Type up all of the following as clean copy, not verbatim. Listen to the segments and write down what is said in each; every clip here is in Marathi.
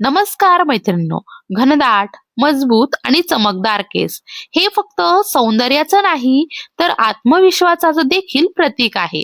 नमस्कार मैत्रिणींनो. घनदाट, मजबूत आणि चमकदार केस हे फक्त सौंदर्याचं नाही तर आत्मविश्वासाचं देखील प्रतीक आहे.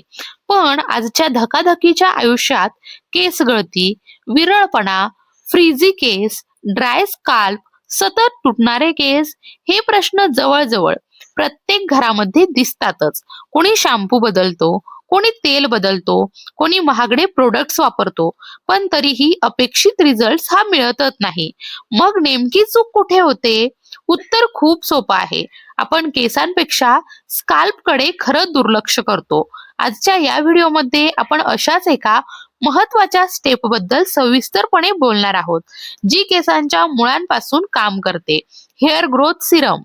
पण आजच्या धकाधकीच्या आयुष्यात केस गळती, विरळपणा, फ्रीझी केस, ड्राय स्काल्प, सतत तुटणारे केस हे प्रश्न जवळजवळ प्रत्येक घरामध्ये दिसतातच. कोणी शॅम्पू बदलतो, कोणी तेल बदलतो, कोणी महागडे प्रोडक्ट्स वापरतो, पण तरीही अपेक्षित रिझल्ट हा मिळतच नाही. मग नेमकी चूक कुठे होते? उत्तर खूप सोपं आहे. आपण केसांपेक्षा स्काल्पकडे खरं दुर्लक्ष करतो. आजच्या या व्हिडिओमध्ये आपण अशाच एका महत्वाच्या स्टेप बद्दल सविस्तरपणे बोलणार आहोत, जी केसांच्या मुळांपासून काम करते. Hair growth Serum.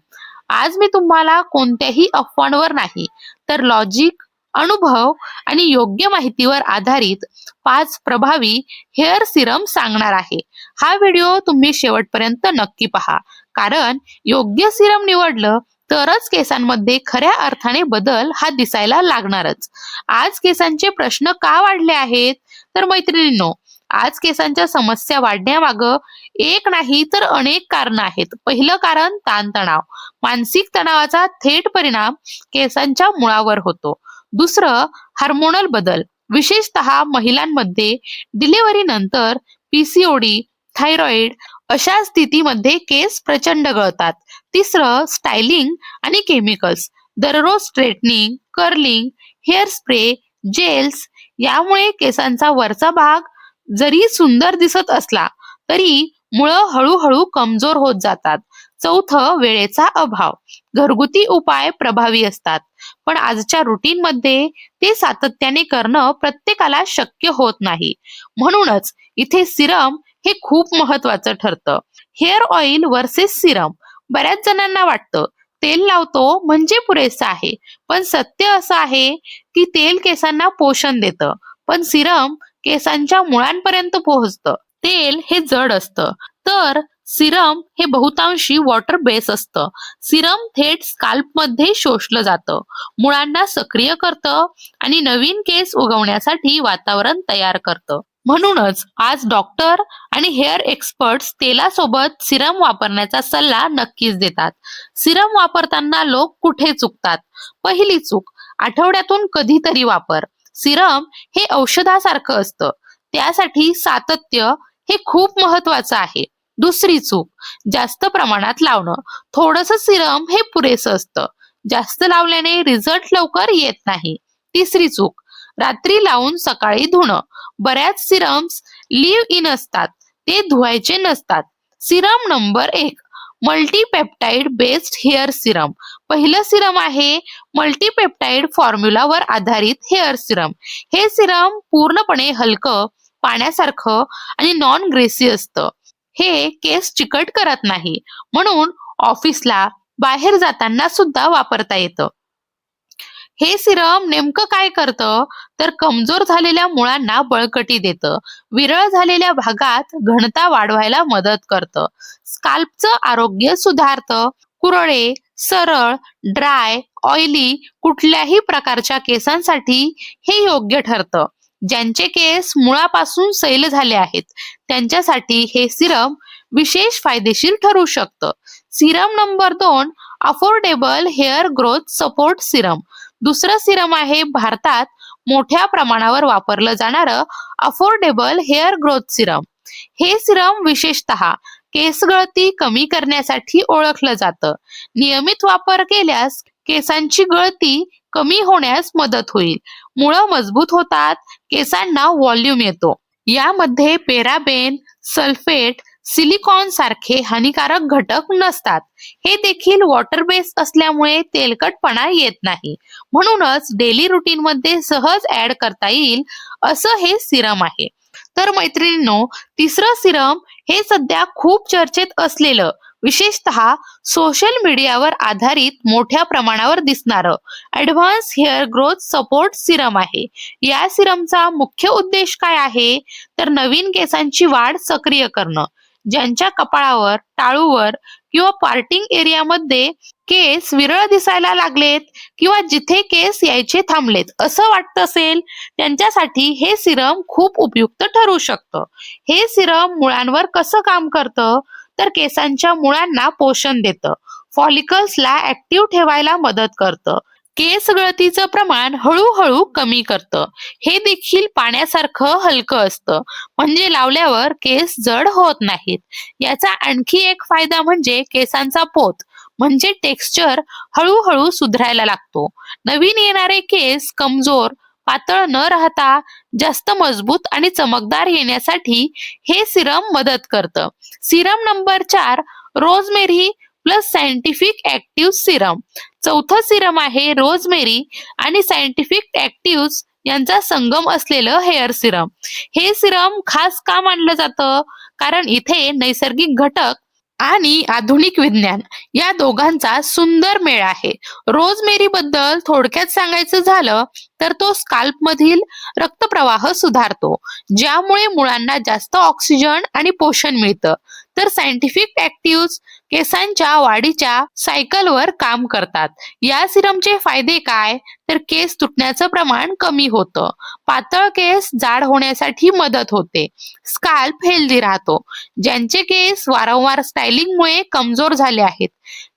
आज मी तुम्हाला कोणत्याही अफवांवर नाही, तर लॉजिक, अनुभव आणि योग्य माहितीवर आधारित 5 प्रभावी हेअर सिरम सांगणार आहे. हा व्हिडिओ तुम्ही शेवटपर्यंत नक्की पहा, कारण योग्य सिरम निवडलं तरच केसांमध्ये खऱ्या अर्थाने बदल हा दिसायला लागणारच. आज केसांचे प्रश्न का वाढले आहेत? तर मैत्रिणींनो, आज केसांच्या समस्या वाढण्यामागं एक नाही तर अनेक कारण आहेत. पहिलं कारण ताणतणाव. मानसिक तणावाचा थेट परिणाम केसांच्या मुळावर होतो. दुसरं हार्मोनल बदल, विशेषतः महिलांमध्ये डिलिव्हरी नंतर पीसीओडी, थायरॉइड अशा स्थितीमध्ये केस प्रचंड गळतात. तिसरं स्टायलिंग आणि केमिकल्स, दररोज straightening, curling, hair spray, gels यामुळे केसांचा वरचा भाग जरी सुंदर दिसत असला तरी मुळं हळूहळू कमजोर होत जातात. चौथं वेळेचा अभाव. घरगुती उपाय प्रभावी असतात, पण आजच्या रुटीन मध्ये ते सातत्याने करणं प्रत्येकाला शक्य होत नाही. म्हणूनच इथे सिरम हे खूप महत्वाचं ठरतं. Hair oil versus Serum. बऱ्याच जणांना वाटतं तेल लावतो म्हणजे पुरेसं आहे, पण सत्य असं आहे की तेल केसांना पोषण देतं, पण सिरम केसांच्या मुळांपर्यंत पोहोचतं. तेल हे जड असतं, तर सिरम हे बहुतांशी वॉटर बेस असतं. सिरम थेट स्काल्प मध्ये शोषलं जातं, मुळांना सक्रिय करतं आणि नवीन केस उगवण्यासाठी वातावरण तयार करतं. म्हणूनच आज डॉक्टर आणि हेअर एक्सपर्ट्स तेलासोबत सिरम वापरण्याचा सल्ला नक्कीच देतात. सिरम वापरताना लोक कुठे चुकतात? पहिली चूक, आठवड्यातून कधीतरी वापर. सिरम हे औषधासारखं असतं, त्यासाठी सातत्य हे खूप महत्वाचं आहे. दुसरी चूक, जास्त प्रमाणात लावणं. थोडंसं सिरम हे पुरेसं असतं, जास्त लावल्याने रिझल्ट लवकर येत नाही. तिसरी चूक, रात्री लावून सकाळी धुणं. बऱ्याच सिरम्स लिव्ह इन असतात, ते धुवायचे नसतात. Serum number 1, multipeptide based hair serum. पहिलं सिरम आहे मल्टीपेप्टाइड फॉर्म्युलावर आधारित हेअर सिरम. हे सिरम पूर्णपणे हलकं, पाण्यासारखं आणि नॉन ग्रेसी असतं. हे केस चिकट करत नाही, म्हणून ऑफिसला, बाहेर जाताना सुद्धा वापरता येतं. हे सिरम नेमकं काय करतं? तर कमजोर झालेल्या मुळांना बळकटी देतं, विरळ झालेल्या भागात घनता वाढवायला मदत करतं, स्काल्पचं आरोग्य सुधारतं. कुरळे, सरळ, ड्राय, ऑइली कुठल्याही प्रकारच्या केसांसाठी हे योग्य ठरतं. ज्यांचे केस मुळापासून सैल झाले आहेत त्यांच्यासाठी हे सिरम विशेष फायदेशीर ठरू शकतं. Serum number 2, affordable hair growth support Serum. दुसरं सिरम आहे भारतात मोठ्या प्रमाणावर वापरलं जाणारं अफोर्डेबल हेअर ग्रोथ सिरम. हे सिरम विशेषतः केस गळती कमी करण्यासाठी ओळखलं जातं. नियमित वापर केल्यास केसांची गळती कमी होण्यास मदत होईल, मुळं मजबूत होतात, केसांना व्हॉल्यूम येतो. यामध्ये पॅराबेन, सल्फेट, सिलिकॉन सारखे हानिकारक घटक नसतात. हे देखील वॉटर बेस असल्यामुळे तेलकटपणा येत नाही. म्हणूनच डेली रुटीन मध्ये सहज ऍड करता येईल असं हे सिरम आहे. तर मैत्रिणींनो, तिसरं सिरम हे सध्या खूप चर्चेत असलेलं, विशेषतः सोशल मीडियावर आधारित मोठ्या प्रमाणावर दिसणारं advance hair growth support serum आहे. या सिरमचा मुख्य उद्देश काय आहे? तर नवीन केसांची वाढ सक्रिय करणं. ज्यांच्या कपाळावर, टाळूवर किंवा पार्टिंग एरियामध्ये केस विरळ दिसायला लागलेत किंवा जिथे केस यायचे थांबलेत असं वाटत असेल, त्यांच्यासाठी हे सिरम खूप उपयुक्त ठरू शकतं. हे सिरम मुळांवर कसं काम करतं, तर केसांच्या मुळांना पोषण देतं, फॉलिकल्सला ऍक्टिव्ह ठेवायला मदत करतं, केस गळतीचं प्रमाण हळूहळू कमी करतं. हे देखील पाण्यासारखं हलकं असतं, म्हणजे लावल्यावर केस जड होत नाहीत. याचा आणखी एक फायदा म्हणजे केसांचा पोत म्हणजे टेक्स्चर हळूहळू सुधारायला लागतो. नवीन येणारे केस कमजोर, पातळ न राहता जास्त मजबूत आणि चमकदार येण्यासाठी हे सिरम मदत करतं. Serum number 4, rosemary plus scientific active Serum. चौथं सिरम आहे रोजमेरी आणि सायंटिफिक ऍक्टिव्ह यांचा संगम असलेलं हेअर सिरम. हे सिरम खास का मानलं जातं, कारण इथे नैसर्गिक घटक आणि आधुनिक विज्ञान या दोघांचा सुंदर मेळ आहे. रोजमेरी बद्दल थोडक्यात सांगायचं झालं तर तो स्काल्प मधील रक्तप्रवाह सुधारतो, ज्यामुळे मुळांना जास्त ऑक्सिजन आणि पोषण मिळतं. तर सायंटिफिक ऍक्टिव्ह केसांच्या वाढीच्या सायकलवर काम करतात. या सिरमचे फायदे काय, तर केस तुटण्याचं प्रमाण कमी होतं, पातळ केस जाड होण्यासाठी मदत होते, स्काल्प हेल्दी राहतो. ज्यांचे केस वारंवार स्टायलिंगमुळे कमजोर झाले आहेत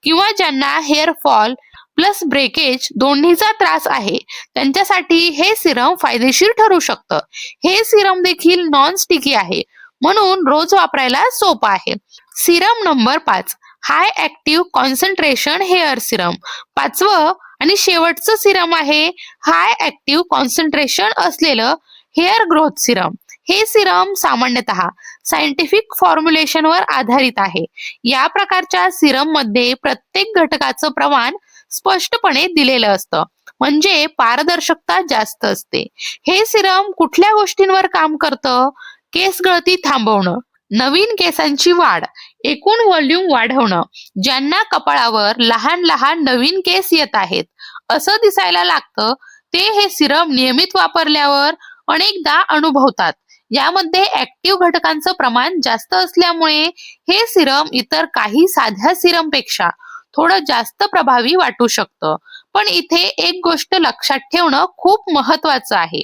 किंवा ज्यांना हेअर फॉल प्लस ब्रेकेज दोन्हीचा त्रास आहे, त्यांच्यासाठी हे सिरम फायदेशीर ठरू शकतं. हे सिरम देखील नॉन स्टिकी आहे, म्हणून रोज वापरायला सोपं आहे. सिरम नंबर 5, हाय ऍक्टिव्ह कॉन्सन्ट्रेशन हेअर सिरम. पाचवं आणि शेवटचं सिरम आहे हाय ऍक्टिव्ह कॉन्सन्ट्रेशन असलेलं हेअर ग्रोथ सिरम. हे सिरम सामान्यतः सायंटिफिक फॉर्म्युलेशनवर आधारित आहे. या प्रकारच्या सिरम मध्ये प्रत्येक घटकाचं प्रमाण स्पष्टपणे दिलेलं असतं, म्हणजे पारदर्शकता जास्त असते. हे सिरम कुठल्या गोष्टींवर काम करतं? केस गळती थांबवणं, नवीन केसांची वाढ, एकूण व्हॉल्यूम वाढवणं, ज्यांना कपाळावर लहान लहान नवीन केस येत आहेत असं दिसायला लागतं, ते हे सिरम नियमित वापरल्यावर अनेकदा अनुभवतात. यामध्ये ऍक्टिव्ह घटकांचं प्रमाण जास्त असल्यामुळे हे सिरम इतर काही साध्या सिरमपेक्षा थोडं जास्त प्रभावी वाटू शकतं. पण इथे एक गोष्ट लक्षात ठेवणं खूप महत्वाचं आहे.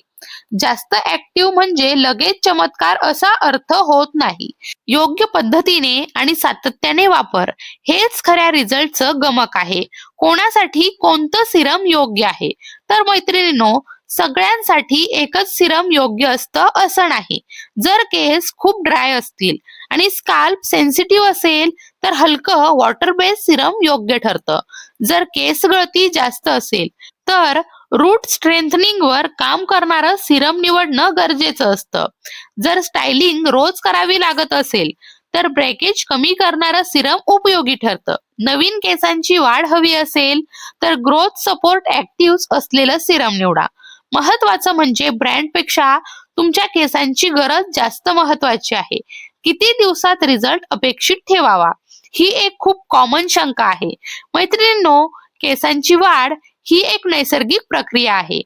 जास्त ऍक्टिव्ह म्हणजे लगेच चमत्कार असा अर्थ होत नाही. योग्य पद्धतीने आणि सातत्याने वापर हेच खऱ्या रिझल्टचं गमक आहे. कोणासाठी कोणतं सिरम योग्य आहे, तर मैत्रिणींनो, सगळ्यांसाठी एकच सिरम योग्य असतं असं नाही. जर केस खूप ड्राय असतील आणि स्काल्प सेन्सिटिव्ह असेल तर हलकं वॉटर बेस्ड सिरम योग्य ठरतं. जर केस गळती जास्त असेल तर रूट स्ट्रेंथनिंग वर काम करणारं सिरम निवडणं गरजेचं असतं. जर स्टायलिंग रोज करावी लागत असेल तर ब्रेकेज कमी करणारं सिरम उपयोगी ठरतं. नवीन केसांची वाढ हवी असेल तर ग्रोथ सपोर्ट ऍक्टिव्ह असलेलं सिरम निवडा. महत्वाचं म्हणजे ब्रँडपेक्षा तुमच्या केसांची गरज जास्त महत्वाची आहे. किती दिवसात रिझल्ट अपेक्षित ठेवावा, ही एक खूप कॉमन शंका आहे. मैत्रिणींनो, केसांची वाढ ही एक नैसर्गिक प्रक्रिया आहे.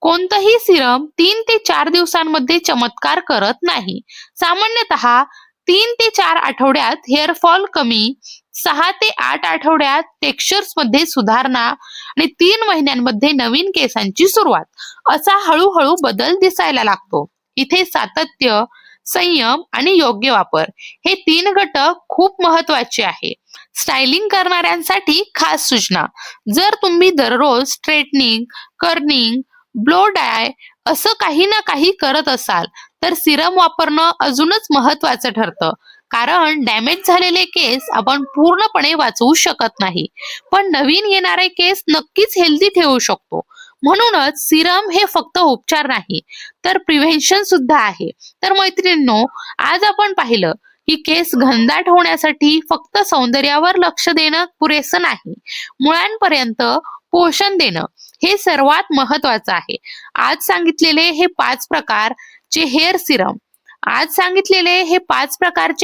कोणतंही सिरम 3 ते 4 दिवसांमध्ये चमत्कार करत नाही. सामान्यतः 3 ते 4 आठवड्यात हेअर फॉल कमी, 6 ते 8 आठवड्यात टेक्स्चर्स मध्ये सुधारणा आणि 3 महिन्यांमध्ये नवीन केसांची सुरुवात, असा हळूहळू बदल दिसायला लागतो. इथे सातत्य, संयम आणि योग्य वापर हे 3 घटक खूप महत्वाचे आहे. स्टायलिंग करणाऱ्यांसाठी खास सूचना: जर तुम्ही दररोज स्ट्रेटनिंग, कर्निंग, ब्लो डाय असं काही ना काही करत असाल तर सिरम वापरणं अजूनच महत्वाचं ठरतं, कारण डॅमेज झालेले केस आपण पूर्णपणे वाचवू शकत नाही, पण नवीन येणारे केस नक्कीच हेल्दी ठेवू शकतो. म्हणूनच सिरम हे फक्त उपचार नाही तर प्रिव्हेन्शन सुद्धा आहे. तर मैत्रिणींनो, आज आपण पाहिलं की केस घनदाट होण्यासाठी फक्त सौंदर्यावर लक्ष देणं पुरेसं नाही, मुळांपर्यंत पोषण देणं हे सर्वात महत्वाचं आहे. आज सांगितलेले हे 5 प्रकारचे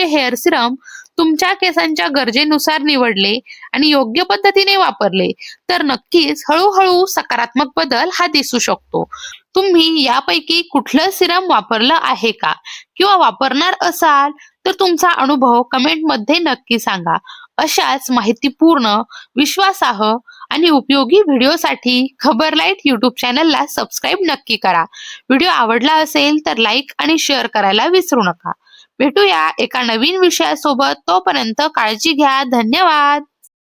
हेअर सिरम तुमच्या केसांच्या गरजेनुसार निवडले आणि योग्य पद्धतीने वापरले तर नक्कीच हळूहळू सकारात्मक बदल हा दिसू शकतो. तुम्ही यापैकी कुठलं सिरम वापरलं आहे का? किंवा वापरणार असाल तर तुमचा अनुभव कमेंटमध्ये नक्की सांगा. अशाच माहितीपूर्ण, विश्वासार्ह आणि उपयोगी व्हिडिओसाठी खबरलाईट यूट्यूब चॅनलला सबस्क्राईब नक्की करा. व्हिडिओ आवडला असेल तर लाईक आणि शेअर करायला विसरू नका. भेटूया एका नवीन विषयासोबत. तोपर्यंत काळजी घ्या. धन्यवाद.